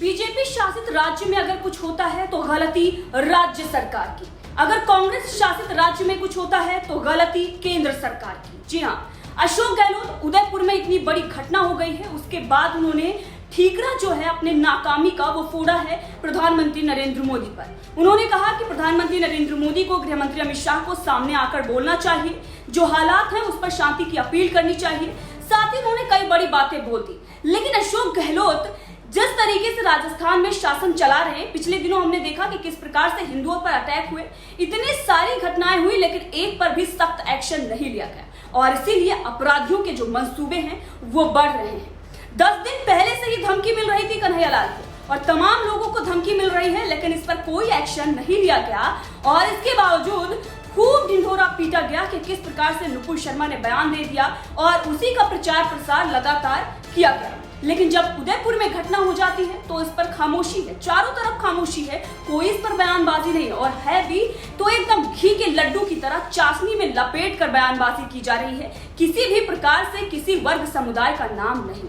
BJP शासित राज्य में अगर कुछ होता है तो गलती राज्य सरकार की, अगर कांग्रेस शासित राज्य में कुछ होता है तो गलती केंद्र सरकार की। जी हाँ, अशोक गहलोत उदयपुर में इतनी बड़ी घटना हो गई है, उसके बाद उन्होंने ठीकरा जो है अपने नाकामी का वो फोड़ा है प्रधानमंत्री नरेंद्र मोदी पर। उन्होंने कहा कि प्रधानमंत्री नरेंद्र मोदी को गृह मंत्री अमित शाह को सामने आकर बोलना चाहिए, जो हालात हैं उस पर शांति की अपील करनी चाहिए। साथ ही उन्होंने कई बड़ी बातें बोल दी। लेकिन अशोक गहलोत जिस तरीके से राजस्थान में शासन चला रहे हैं, पिछले दिनों हमने देखा कि किस प्रकार से हिंदुओं पर अटैक हुए, इतनी सारी घटनाएं हुई, लेकिन एक पर भी सख्त एक्शन नहीं लिया गया और इसीलिए अपराधियों के जो मंसूबे हैं वो बढ़ रहे हैं। 10 दिन पहले से ही धमकी मिल रही थी कन्हैयालाल को और तमाम लोगों को धमकी मिल रही है, लेकिन इस पर कोई एक्शन नहीं लिया गया और इसके बावजूद खूब ढिंढोरा पीटा गया कि किस प्रकार से नुपुर शर्मा ने बयान दे दिया और उसी का प्रचार प्रसार लगातार किया गया। लेकिन जब उदयपुर में घटना हो जाती है तो इस पर खामोशी है, चारों तरफ खामोशी है, कोई इस पर बयानबाजी नहीं है और है भी तो एकदम घी के लड्डू की तरह चाशनी में लपेट कर बयानबाजी की जा रही है, किसी भी प्रकार से किसी वर्ग समुदाय का नाम नहीं।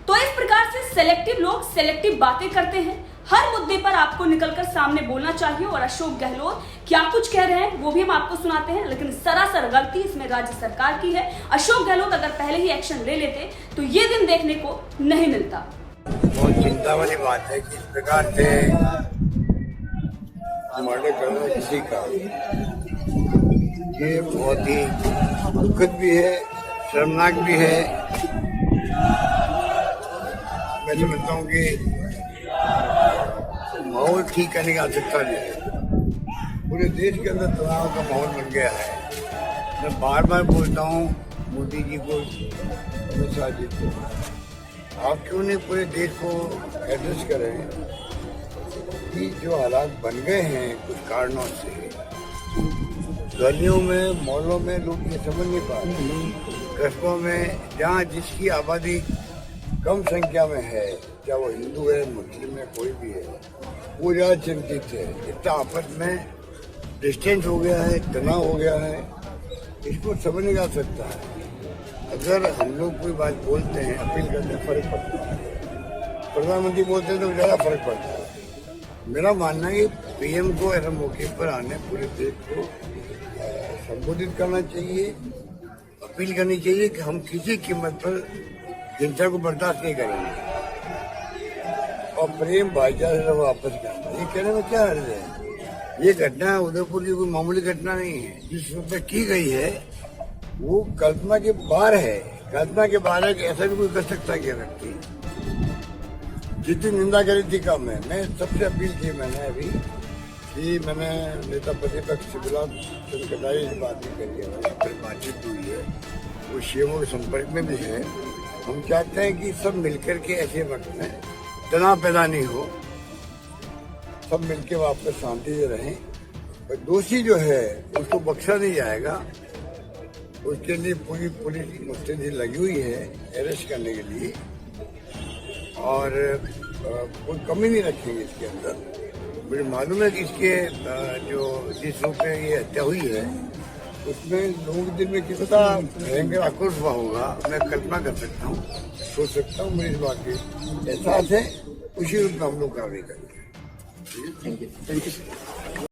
तो इस प्रकार से सेलेक्टिव लोग सेलेक्टिव बातें करते हैं। हर मुद्दे पर आपको निकलकर सामने बोलना चाहिए और अशोक गहलोत क्या कुछ कह रहे हैं वो भी हम आपको सुनाते हैं, लेकिन सरासर गलती इसमें राज्य सरकार की है। अशोक गहलोत अगर पहले ही एक्शन ले लेते तो ये दिन देखने को नहीं मिलता। बहुत चिंता वाली बात है कि इस प्रकार से मर्डर करना किसी का, ये बहुत ही दुखद भी है, शर्मनाक भी है। मैं समझता हूँ कि माहौल ठीक करने की आवश्यकता नहीं है। पूरे देश के अंदर तनाव का माहौल बन गया है। मैं बार बार बोलता हूँ मोदी जी को, अमित शाह जी को, आप क्यों नहीं पूरे देश को एड्रेस करें कि जो हालात बन गए हैं कुछ कारणों से, गलियों में मोहल्लों में लोग ये समझ नहीं पा रहे। कस्बों में जहाँ जिसकी आबादी कम संख्या में है, चाहे वो हिंदू है, मुस्लिम है, कोई भी है, वो ज़्यादा चिंतित है। इतना आपस में डिस्टेंस हो गया है, तनाव हो गया है, इसको समझ नहीं आ सकता है। अगर हम लोग कोई बात बोलते हैं, अपील करते हैं, फर्क पड़ता है। प्रधानमंत्री बोलते हैं तो ज़्यादा फर्क पड़ता है। मेरा मानना है कि पीएम को ऐसे मौके पर आने पूरे देश को संबोधित करना चाहिए, अपील करनी चाहिए कि हम किसी कीमत पर हिंसा को बर्दाश्त नहीं करेंगे और प्रेम भाईचारे से वापस करना। ये कहने में क्या हर्ज है? ये घटना उदयपुर की कोई मामूली घटना नहीं है। जिस रूप में की गई है वो कल्पना के बाहर है। कल्पना के बाहर है कि ऐसा भी कोई कर सकता है क्या व्यक्ति? जितनी निंदा करी थी कम है। मैं सबसे अपील की मैंने अभी कि मैंने नेता प्रतिपक्ष से गुलाब चंद कटारिया से बात भी करी है, फिर बातचीत हुई है, वो सीएमओ के संपर्क में भी है। हम चाहते हैं कि सब मिलकर के ऐसे वक्त में तनाव पैदा नहीं हो, सब मिलकर वापस शांति से रहें। और दोषी जो है उसको बख्शा नहीं जाएगा, उसके लिए पूरी पुलिस मुस्तैदी लगी हुई है अरेस्ट करने के लिए और कोई कमी नहीं रखेंगे इसके अंदर। मुझे मालूम है कि इसके जो जिस रूप में ये हत्या हुई है उसमें लोगों के दिल में कितना भयंकर आक्रोश हुआ होगा, मैं कल्पना कर सकता हूँ, सोच सकता हूँ। मुझे इस बात की एहसास है, उसी रूप में हम लोग कार्रवाई करेंगे। Thank you.